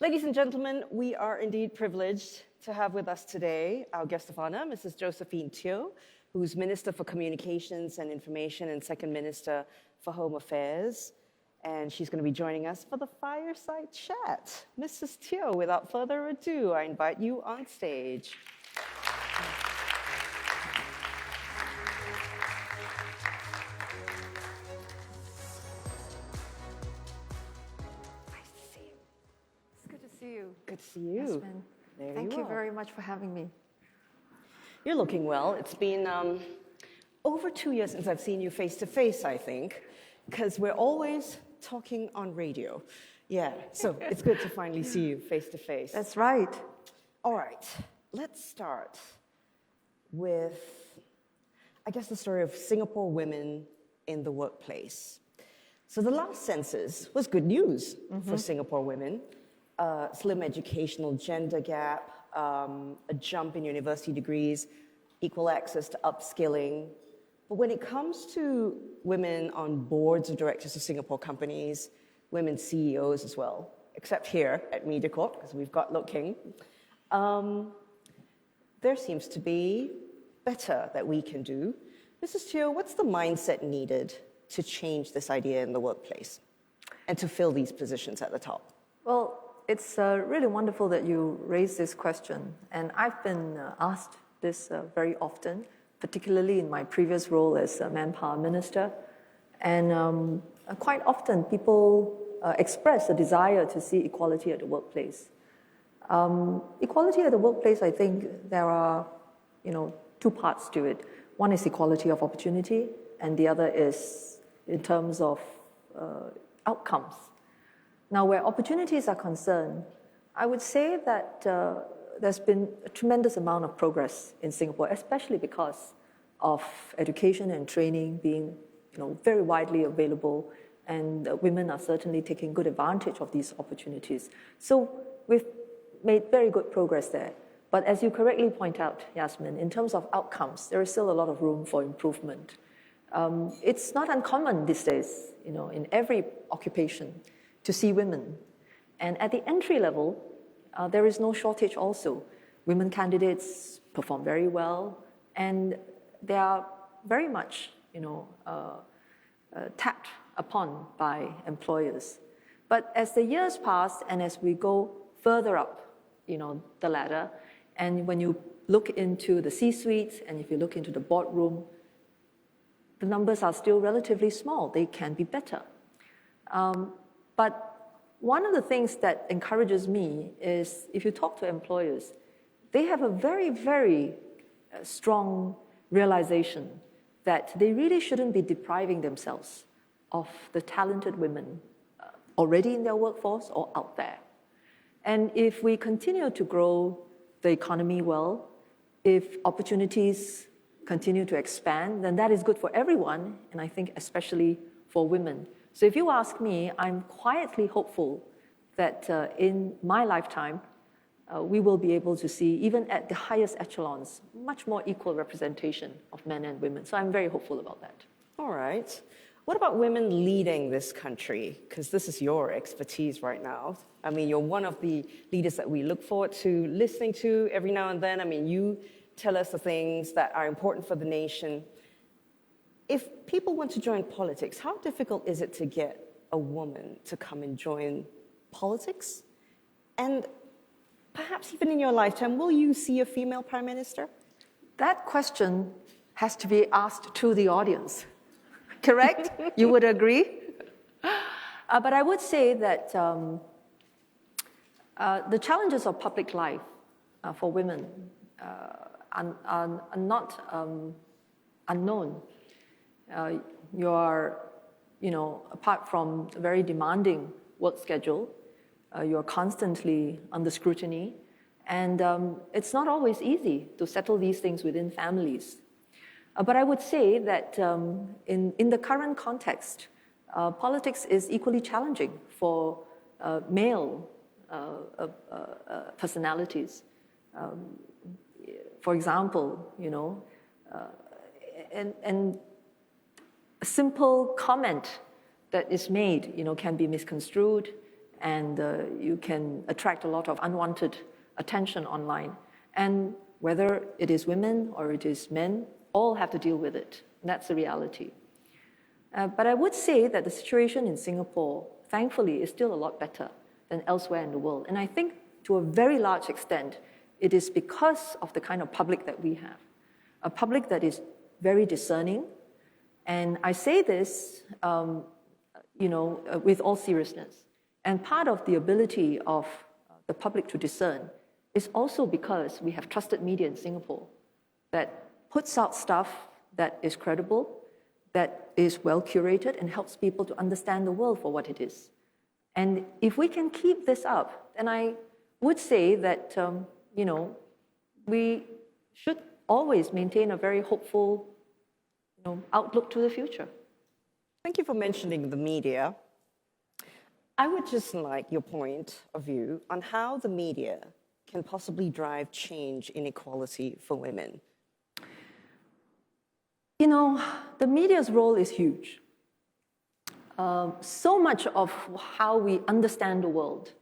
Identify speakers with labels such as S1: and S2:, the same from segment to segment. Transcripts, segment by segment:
S1: Ladies and gentlemen, we are indeed privileged to have with us today our guest of honor, Mrs. Josephine Teo, who's Minister for Communications and Information and Second Minister for Home Affairs. And she's going to be joining us for the fireside chat. Mrs. Teo, without further ado, I invite you on stage. Good to see you.
S2: Yes, ma'am. Thank you very much for having me.
S1: You're looking well. It's been over 2 years since I've seen you face to face, I think, because we're always talking on radio. Yeah, so it's good to finally see you face to face.
S2: That's right.
S1: All right, let's start with, I guess, the story of Singapore women in the workplace. So the last census was good news for Singapore women. Slim educational gender gap, a jump in university degrees, equal access to upskilling. But when it comes to women on boards of directors of Singapore companies, women CEOs as well, except here at MediaCorp, because we've got Look King, there seems to be better that we can do. Mrs. Teo, what's the mindset needed to change this idea in the workplace and to fill these positions at the top?
S2: Well, it's really wonderful that you raised this question. And I've been asked this very often, particularly in my previous role as Manpower Minister. And quite often people express a desire to see equality at the workplace. Equality at the workplace, I think there are two parts to it. One is equality of opportunity, and the other is in terms of outcomes. Now, where opportunities are concerned, I would say that there's been a tremendous amount of progress in Singapore, especially because of education and training being very widely available, and women are certainly taking good advantage of these opportunities. So we've made very good progress there. But as you correctly point out, Yasmin, in terms of outcomes, there is still a lot of room for improvement. It's not uncommon these days, in every occupation, to see women. And at the entry level, there is no shortage also. Women candidates perform very well, and they are very much tapped upon by employers. But as the years pass and as we go further up the ladder, and when you look into the C-suites and if you look into the boardroom, the numbers are still relatively small. They can be better. But one of the things that encourages me is if you talk to employers, they have a very, very strong realization that they really shouldn't be depriving themselves of the talented women already in their workforce or out there. And if we continue to grow the economy well, if opportunities continue to expand, then that is good for everyone, and I think especially for women. So if you ask me, I'm quietly hopeful that in my lifetime, we will be able to see, even at the highest echelons, much more equal representation of men and women. So I'm very hopeful about that.
S1: All right. What about women leading this country? Because this is your expertise right now. I mean, you're one of the leaders that we look forward to listening to every now and then. I mean, you tell us the things that are important for the nation. If people want to join politics, how difficult is it to get a woman to come and join politics? And perhaps even in your lifetime, will you see a female prime minister?
S2: That question has to be asked to the audience, correct? You would agree? But I would say that the challenges of public life for women are not unknown. You are, apart from a very demanding work schedule, you're constantly under scrutiny, and it's not always easy to settle these things within families. But I would say that in the current context, politics is equally challenging for male personalities. For example, and a simple comment that is made, can be misconstrued, and you can attract a lot of unwanted attention online. And whether it is women or it is men, all have to deal with it. That's the reality. But I would say that the situation in Singapore, thankfully, is still a lot better than elsewhere in the world. And I think to a very large extent, it is because of the kind of public that we have. A public that is very discerning. And I say this, with all seriousness. And part of the ability of the public to discern is also because we have trusted media in Singapore that puts out stuff that is credible, that is well curated, and helps people to understand the world for what it is. And if we can keep this up, then I would say that, we should always maintain a very hopeful, outlook to the future.
S1: Thank you for mentioning the media. I would just like your point of view on how the media can possibly drive change in equality for women.
S2: The media's role is huge. So much of how we understand the world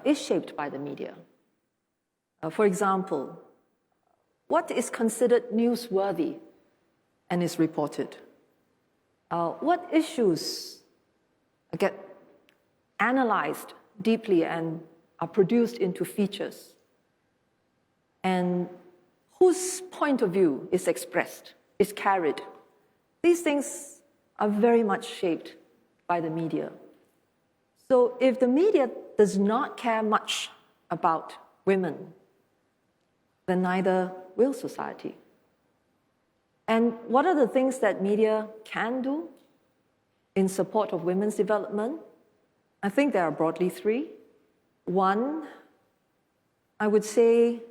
S2: is shaped by the media. For example, what is considered newsworthy and is reported? What issues get analyzed deeply and are produced into features? And whose point of view is expressed, is carried? These things are very much shaped by the media. So if the media does not care much about women, then neither will society. And what are the things that media can do in support of women's development? I think there are broadly three. One, I would say,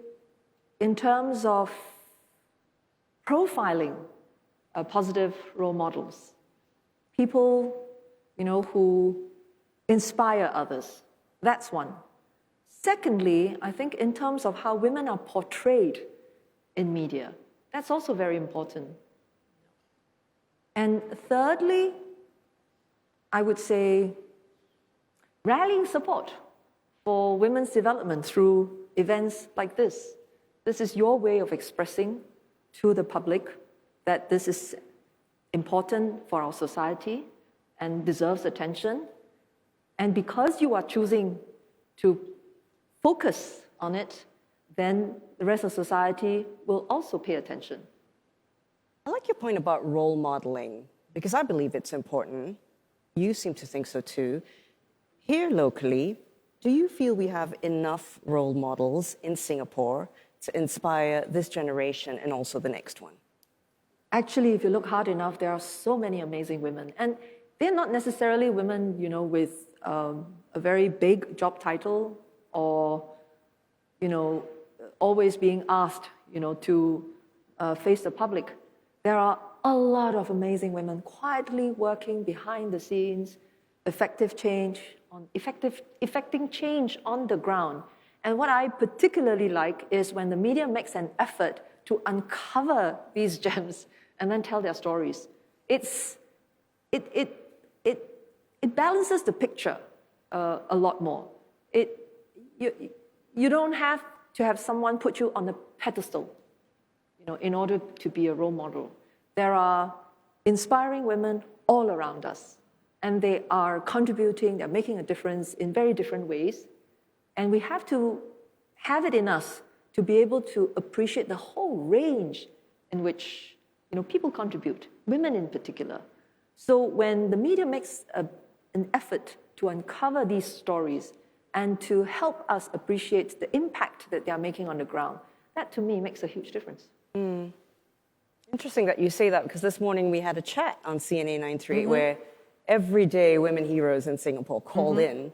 S2: in terms of profiling positive role models, people, who inspire others. That's one. Secondly, I think in terms of how women are portrayed in media, that's also very important. And thirdly, I would say rallying support for women's development through events like this. This is your way of expressing to the public that this is important for our society and deserves attention. And because you are choosing to focus on it, then the rest of society will also pay attention.
S1: I like your point about role modeling, because I believe it's important. You seem to think so too. Here locally, do you feel we have enough role models in Singapore to inspire this generation and also the next one?
S2: Actually, if you look hard enough, there are so many amazing women. And they're not necessarily women, with a very big job title or, always being asked, to face the public. There are a lot of amazing women quietly working behind the scenes, effecting change on the ground. And what I particularly like is when the media makes an effort to uncover these gems and then tell their stories. It balances the picture a lot more. You don't have to have someone put you on a pedestal, in order to be a role model. There are inspiring women all around us, and they are contributing, they're making a difference in very different ways. And we have to have it in us to be able to appreciate the whole range in which people contribute, women in particular. So when the media makes an effort to uncover these stories and to help us appreciate the impact that they are making on the ground, that to me makes a huge difference.
S1: Interesting that you say that, because this morning we had a chat on CNA 938 where everyday women heroes in Singapore called in.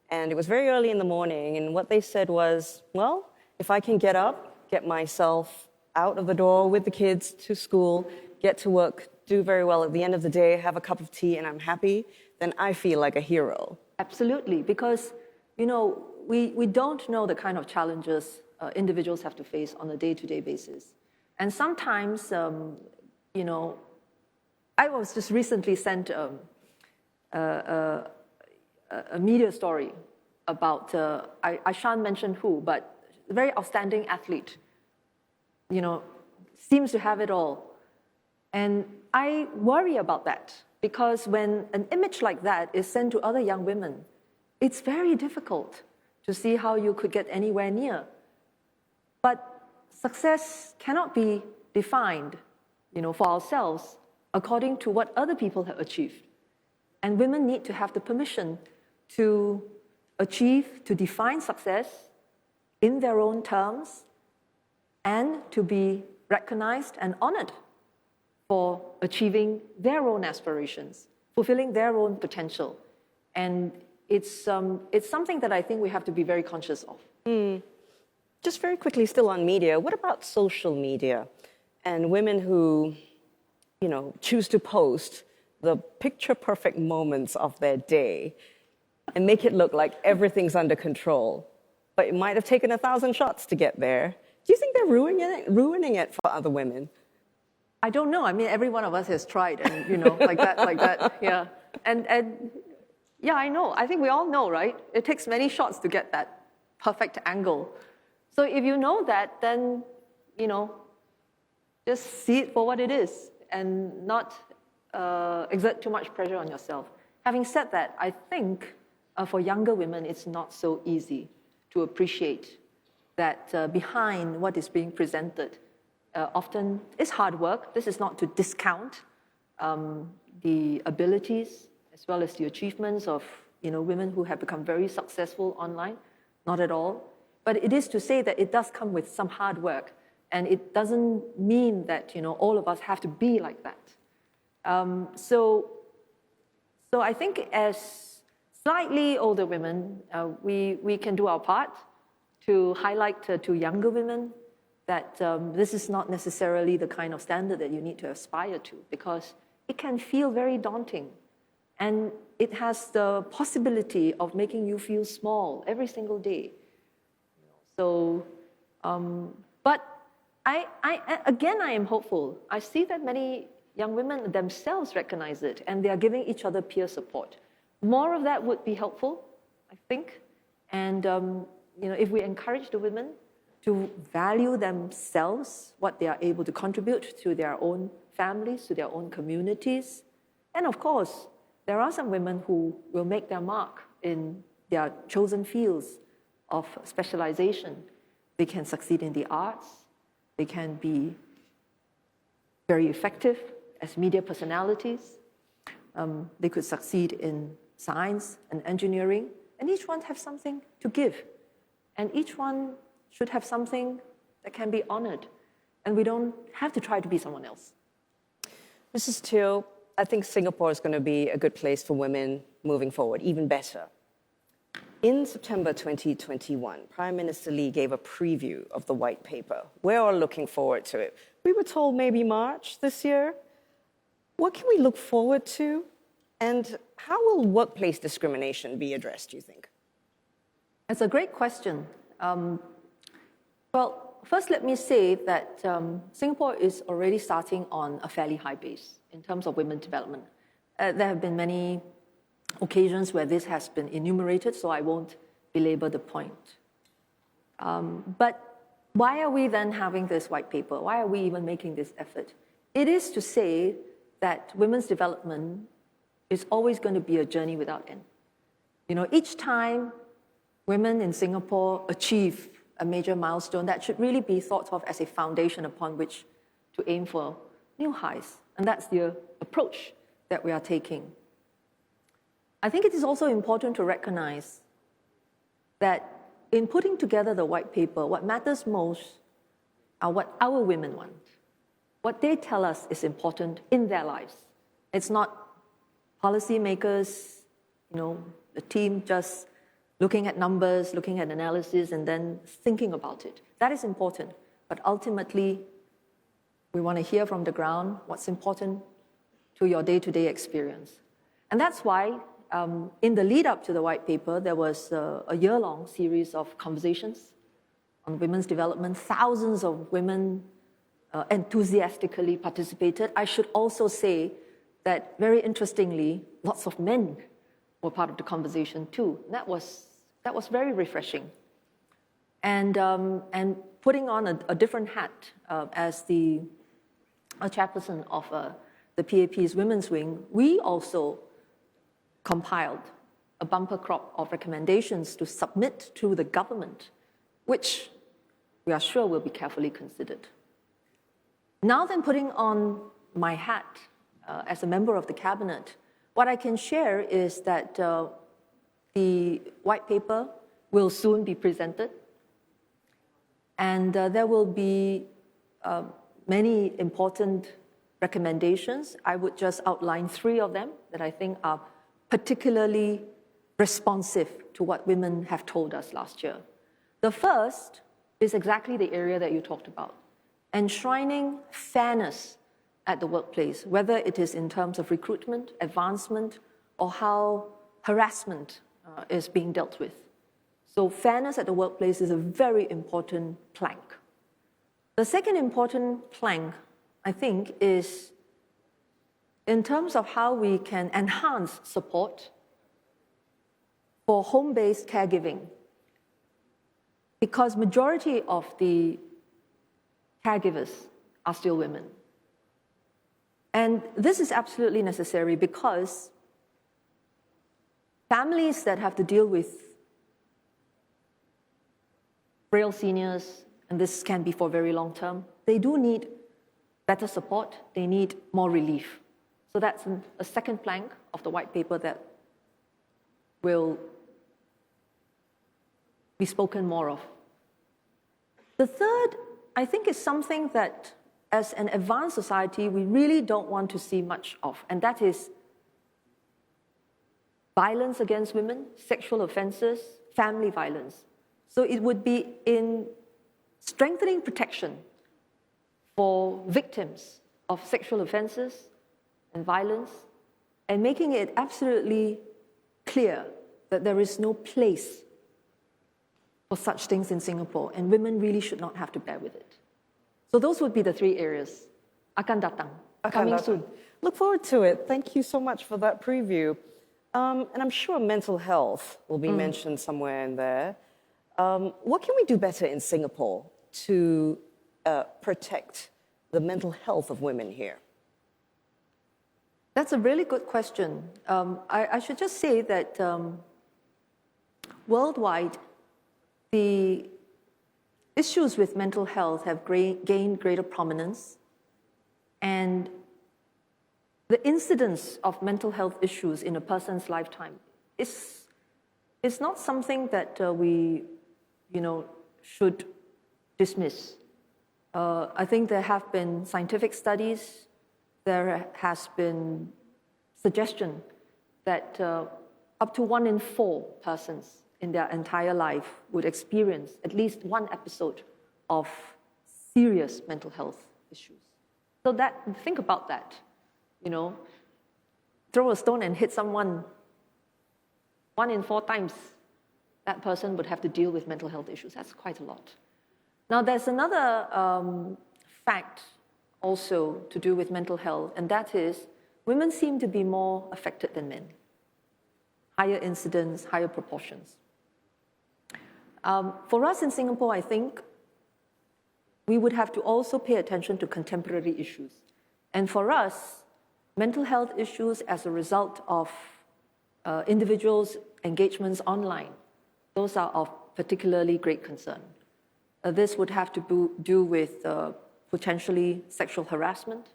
S1: And it was very early in the morning, and what they said was, well, if I can get up, get myself out of the door with the kids to school, get to work, do very well at the end of the day, have a cup of tea, and I'm happy, then I feel like a hero.
S2: Absolutely, because, we don't know the kind of challenges individuals have to face on a day-to-day basis. And sometimes, I was just recently sent a a media story about, I shan't mention who, but a very outstanding athlete, seems to have it all. And I worry about that because when an image like that is sent to other young women, it's very difficult to see how you could get anywhere near. But success cannot be defined, for ourselves according to what other people have achieved. And women need to have the permission to achieve, to define success in their own terms, and to be recognized and honored for achieving their own aspirations, fulfilling their own potential. And it's something that I think we have to be very conscious of.
S1: Just very quickly, still on media, what about social media and women who, choose to post the picture-perfect moments of their day and make it look like everything's under control, but it might have taken 1,000 shots to get there? Do you think they're ruining it for other women?
S2: I don't know. I mean, every one of us has tried, and like that, yeah. And yeah, I know. I think we all know, right? It takes many shots to get that perfect angle. So if you know that, then just see it for what it is, and not exert too much pressure on yourself. Having said that, I think for younger women, it's not so easy to appreciate that behind what is being presented often is hard work. This is not to discount the abilities as well as the achievements of women who have become very successful online, not at all. But it is to say that it does come with some hard work, and it doesn't mean that all of us have to be like that. So I think as slightly older women, we can do our part to highlight to younger women that this is not necessarily the kind of standard that you need to aspire to, because it can feel very daunting, and it has the possibility of making you feel small every single day. So, but I am hopeful. I see that many young women themselves recognize it, and they are giving each other peer support. More of that would be helpful, I think. And if we encourage the women to value themselves, what they are able to contribute to their own families, to their own communities, and of course, there are some women who will make their mark in their chosen fields of specialization. They can succeed in the arts. They can be very effective as media personalities. They could succeed in science and engineering, and each one has something to give. And each one should have something that can be honored, and we don't have to try to be someone else.
S1: Mrs. Teo, I think Singapore is going to be a good place for women moving forward, even better. In September 2021, Prime Minister Lee gave a preview of the white paper. We're all looking forward to it. We were told maybe March this year. What can we look forward to? And how will workplace discrimination be addressed, do you think?
S2: It's a great question. Well, first let me say that Singapore is already starting on a fairly high base in terms of women's development. There have been many occasions where this has been enumerated, so I won't belabor the point. But why are we then having this white paper? Why are we even making this effort? It is to say that women's development is always going to be a journey without end. Each time women in Singapore achieve a major milestone, that should really be thought of as a foundation upon which to aim for new highs. And that's the approach that we are taking. I think it is also important to recognize that in putting together the white paper, what matters most are what our women want. What they tell us is important in their lives. It's not policymakers, the team just looking at numbers, looking at analysis, and then thinking about it. That is important. But ultimately, we want to hear from the ground what's important to your day-to-day experience. And that's why in the lead up to the white paper, there was a year-long series of conversations on women's development. Thousands of women enthusiastically participated. I should also say that, very interestingly, lots of men were part of the conversation too. That was very refreshing. And putting on a different hat as a chairperson of the PAP's Women's Wing, we also compiled a bumper crop of recommendations to submit to the government, which we are sure will be carefully considered. Now then, putting on my hat as a member of the cabinet, what I can share is that the white paper will soon be presented, and there will be many important recommendations. I would just outline 3 of them that I think are particularly responsive to what women have told us last year. The first is exactly the area that you talked about, enshrining fairness at the workplace, whether it is in terms of recruitment, advancement, or how harassment is being dealt with. So fairness at the workplace is a very important plank. The second important plank, I think, is in terms of how we can enhance support for home-based caregiving, because majority of the caregivers are still women. And this is absolutely necessary because families that have to deal with frail seniors, and this can be for very long term, they do need better support, they need more relief. So that's a second plank of the white paper that will be spoken more of. The third, I think, is something that as an advanced society, we really don't want to see much of, and that is violence against women, sexual offenses, family violence. So it would be in strengthening protection for victims of sexual offenses and violence, and making it absolutely clear that there is no place for such things in Singapore, and women really should not have to bear with it. So those would be the 3 areas. Akan datang, coming soon.
S1: Look forward to it. Thank you so much for that preview. And I'm sure mental health will be mentioned somewhere in there. What can we do better in Singapore to protect the mental health of women here?
S2: That's a really good question. I should just say that worldwide, the issues with mental health have gained greater prominence, and the incidence of mental health issues in a person's lifetime is not something that we should dismiss. I think there have been scientific studies, there has been suggestion that up to 1 in 4 persons in their entire life would experience at least 1 episode of serious mental health issues. So think about that, throw a stone and hit someone 1 in 4 times, that person would have to deal with mental health issues. That's quite a lot. Now, there's another fact also to do with mental health, and that is women seem to be more affected than men. Higher incidence, higher proportions. For us in Singapore, I think we would have to also pay attention to contemporary issues. And for us, mental health issues as a result of individuals' engagements online, those are of particularly great concern. This would have to do with potentially sexual harassment,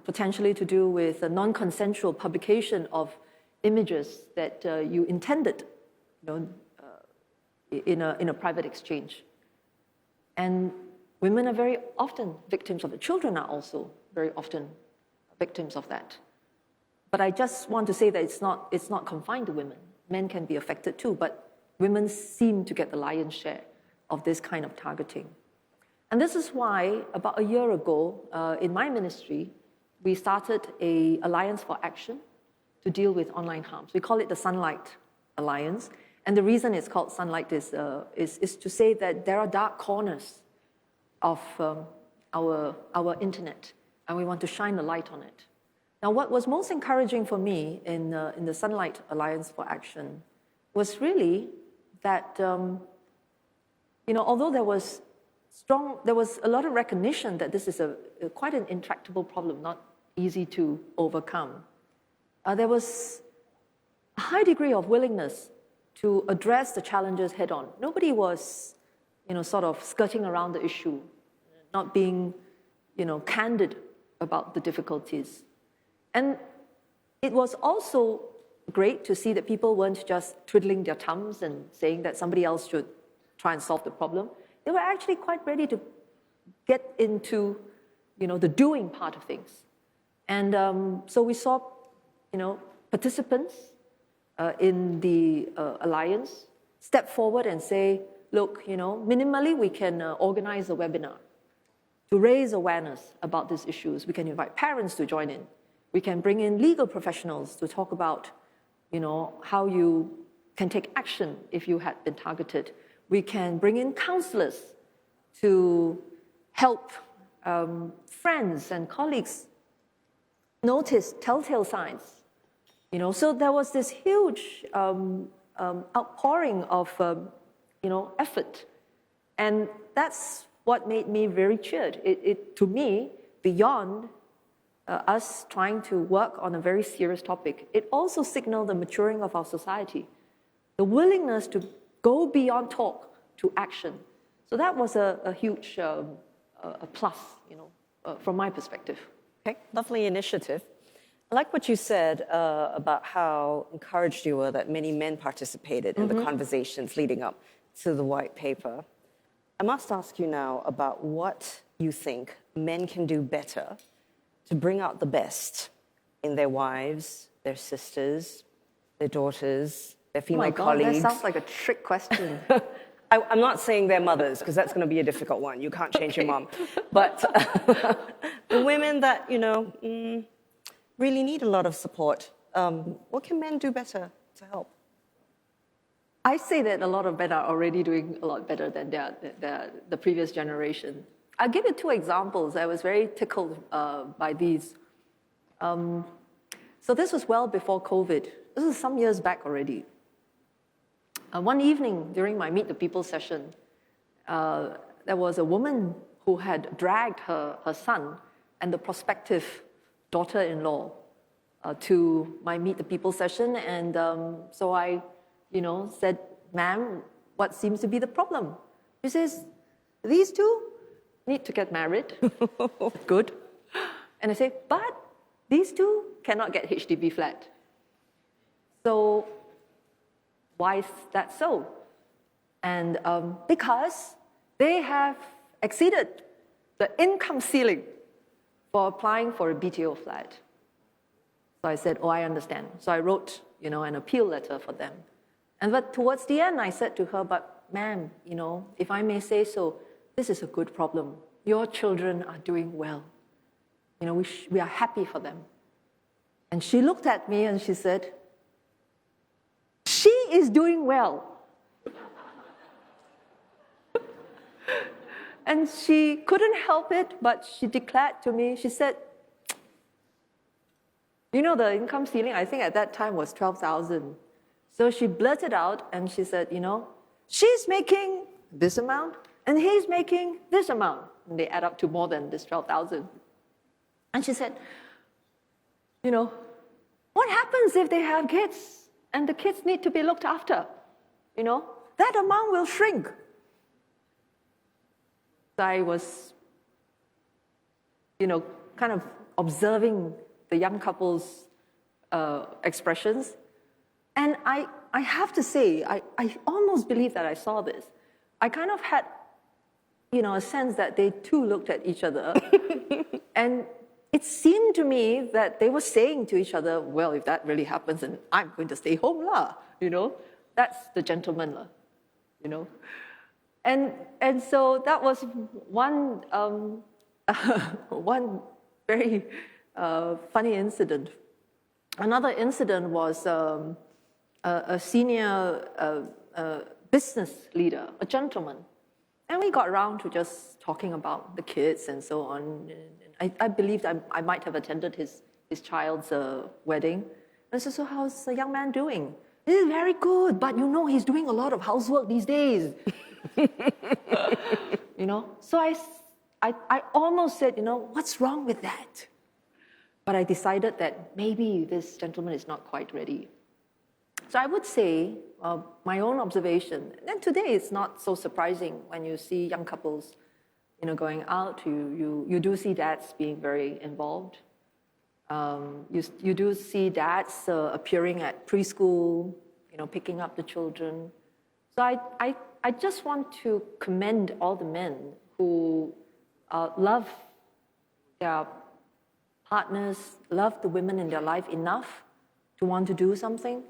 S2: potentially to do with a non-consensual publication of images that you intended in a private exchange. And women are very often victims of it. Children are also very often victims of that. But I just want to say that it's not confined to women. Men can be affected too, but women seem to get the lion's share of this kind of targeting. And this is why, about a year ago, in my ministry, we started an Alliance for Action to deal with online harms. We call it the Sunlight Alliance. And the reason it's called Sunlight is to say that there are dark corners of our internet, and we want to shine a light on it. Now, what was most encouraging for me in the Sunlight Alliance for Action was really that, although there was a lot of recognition that this is quite an intractable problem, not easy to overcome. There was a high degree of willingness to address the challenges head on. Nobody was, sort of skirting around the issue, not being, candid about the difficulties. And it was also great to see that people weren't just twiddling their thumbs and saying that somebody else should try and solve the problem. They were actually quite ready to get into, the doing part of things. And so we saw, participants in the alliance step forward and say, look, minimally we can organize a webinar to raise awareness about these issues. We can invite parents to join in. We can bring in legal professionals to talk about, how you can take action if you had been targeted. We can bring in counselors to help friends and colleagues notice telltale signs. So there was this huge outpouring of, effort. And that's what made me very cheered. To me, beyond us trying to work on a very serious topic, it also signaled the maturing of our society, the willingness to go beyond talk to action. So that was a huge a plus, from my perspective.
S1: Okay, lovely initiative. I like what you said about how encouraged you were that many men participated in the conversations leading up to the white paper. I must ask you now about what you think men can do better to bring out the best in their wives, their sisters, their daughters, their female colleagues.
S2: That sounds like a trick question.
S1: I'm not saying their mothers, because that's going to be a difficult one. You can't change your mom. But the women that, really need a lot of support, what can men do better to help?
S2: I say that a lot of men are already doing a lot better than the previous generation. I'll give you two examples. I was very tickled by these. So this was well before COVID. This was some years back already. One evening during my Meet the People session, there was a woman who had dragged her son and the prospective daughter-in-law to my Meet the People session. And so I, said, ma'am, what seems to be the problem? She says, these two need to get married. Good. And I say, but these two cannot get HDB flat. So why is that so? And because they have exceeded the income ceiling for applying for a BTO flat. So I said, I understand. So I wrote, an appeal letter for them. And but towards the end, I said to her, but ma'am, if I may say so, this is a good problem. Your children are doing well. We are happy for them. And she looked at me and she said, she is doing well. And she couldn't help it, but she declared to me, she said, the income ceiling, I think at that time was 12,000. So she blurted out and she said, she's making this amount and he's making this amount. And they add up to more than this 12,000. And she said, what happens if they have kids and the kids need to be looked after? That amount will shrink. I was, kind of observing the young couple's expressions. And I have to say, I almost believe that I saw this. I kind of had, a sense that they too looked at each other. And it seemed to me that they were saying to each other, well, if that really happens, then I'm going to stay home, lah. That's the gentleman, lah. And so that was one one very funny incident. Another incident was a senior business leader, a gentleman, and we got around to just talking about the kids and so on. I believed I might have attended his his child's wedding. And I said, so how's the young man doing? He's very good, but you know, he's doing a lot of housework these days. You know, so I almost said, you know, what's wrong with that? But I decided that maybe this gentleman is not quite ready. So I would say, my own observation, and today it's not so surprising when you see young couples, you know, going out, you do see dads being very involved. You do see dads appearing at preschool, you know, picking up the children. So I just want to commend all the men who love their partners, love the women in their life enough to want to do something.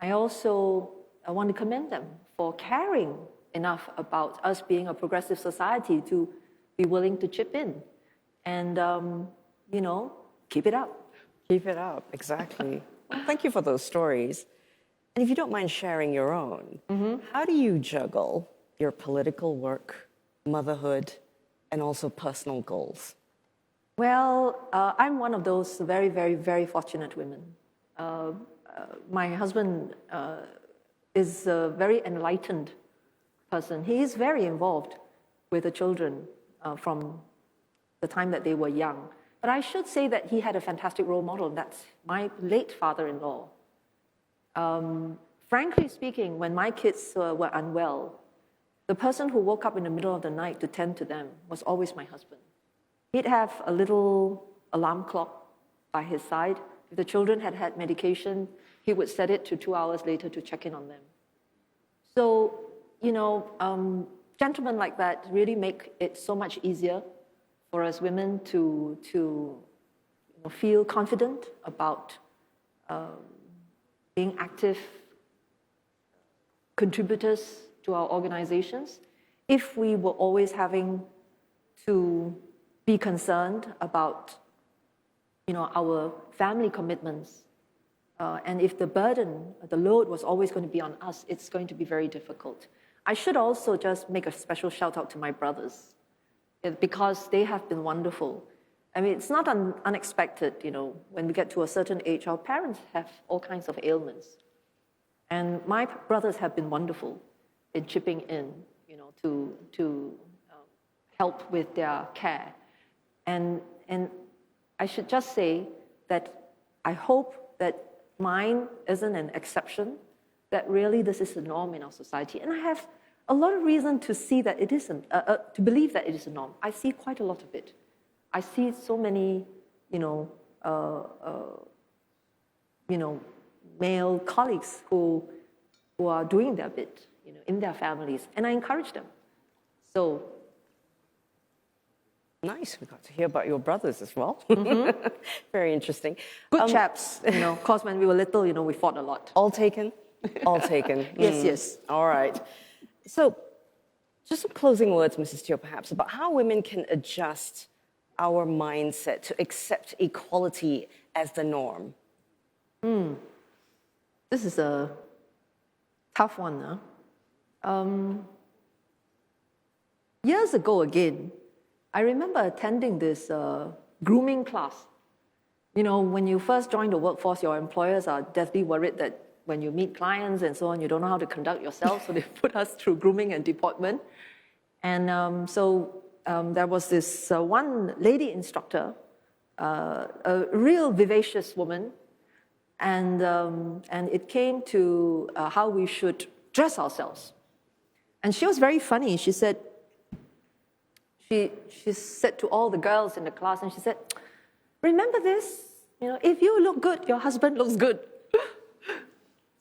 S2: I also want to commend them for caring enough about us being a progressive society to be willing to chip in. And, you know, keep it up.
S1: Keep it up, exactly. Well, thank you for those stories. And if you don't mind sharing your own, how do you juggle your political work, motherhood, and also personal goals?
S2: Well, I'm one of those very, very, very fortunate women. My husband is a very enlightened person. He is very involved with the children from the time that they were young. But I should say that he had a fantastic role model, and that's my late father-in-law. Frankly speaking, when my kids were unwell, the person who woke up in the middle of the night to tend to them was always my husband. He'd have a little alarm clock by his side. If the children had had medication, he would set it to 2 hours later to check in on them. So, you know, gentlemen like that really make it so much easier for us women to you know, feel confident about being active contributors to our organizations. If we were always having to be concerned about, you know, our family commitments, and if the burden, the load was always going to be on us, it's going to be very difficult. I should also just make a special shout out to my brothers, because they have been wonderful. I mean, it's not unexpected, you know, when we get to a certain age, our parents have all kinds of ailments. And my brothers have been wonderful in chipping in, you know, to help with their care. And I should just say that I hope that mine isn't an exception, that really this is the norm in our society. And I have a lot of reason to see that it isn't, to believe that it is a norm. I see quite a lot of it. I see so many, you know, male colleagues who are doing their bit, you know, in their families, and I encourage them. So.
S1: Nice, we got to hear about your brothers as well. Very interesting.
S2: Good chaps, you know, of course when we were little, you know, we fought a lot.
S1: All taken? All taken.
S2: Yes.
S1: All right. So, just some closing words, Mrs. Teo, perhaps, about how women can adjust our mindset to accept equality as the norm.
S2: This is a tough one. Years ago again, I remember attending this grooming class. You know, when you first join the workforce, your employers are deathly worried that when you meet clients and so on, you don't know how to conduct yourself, so they put us through grooming and deportment. And so there was this one lady instructor, a real vivacious woman, and it came to how we should dress ourselves. And she was very funny. She said, she said to all the girls in the class, and she said, remember this, you know, if you look good, your husband looks good.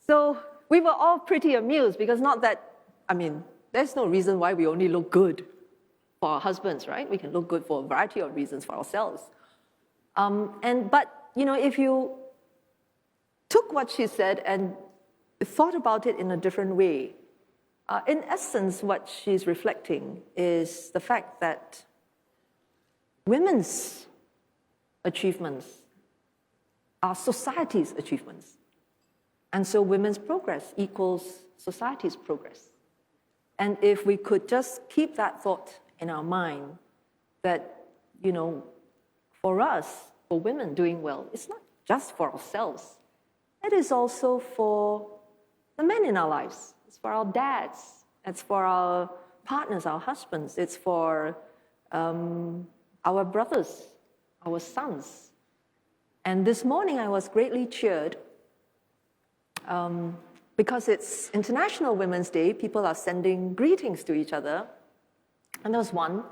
S2: So we were all pretty amused, because not that, I mean, there's no reason why we only look good for our husbands, right? We can look good for a variety of reasons for ourselves. But, you know, if you took what she said and thought about it in a different way, in essence, what she's reflecting is the fact that women's achievements are society's achievements. And so women's progress equals society's progress. And if we could just keep that thought in our mind, that, you know, for us, for women doing well, it's not just for ourselves. It is also for the men in our lives. It's for our dads. It's for our partners, our husbands. It's for our brothers, our sons. And this morning I was greatly cheered because it's International Women's Day. People are sending greetings to each other. And there was one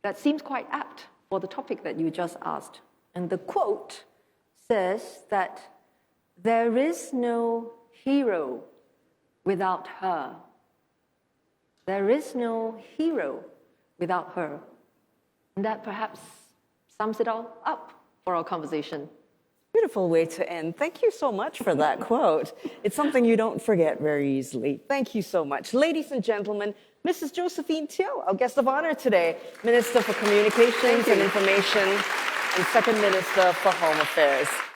S2: that seems quite apt for the topic that you just asked. And the quote says that there is no hero without her. There is no hero without her. And that perhaps sums it all up for our conversation.
S1: Beautiful way to end. Thank you so much for that quote. It's something you don't forget very easily. Thank you so much. Ladies and gentlemen, Mrs. Josephine Teo, our guest of honor today, Minister for Communications and Information and Second Minister for Home Affairs.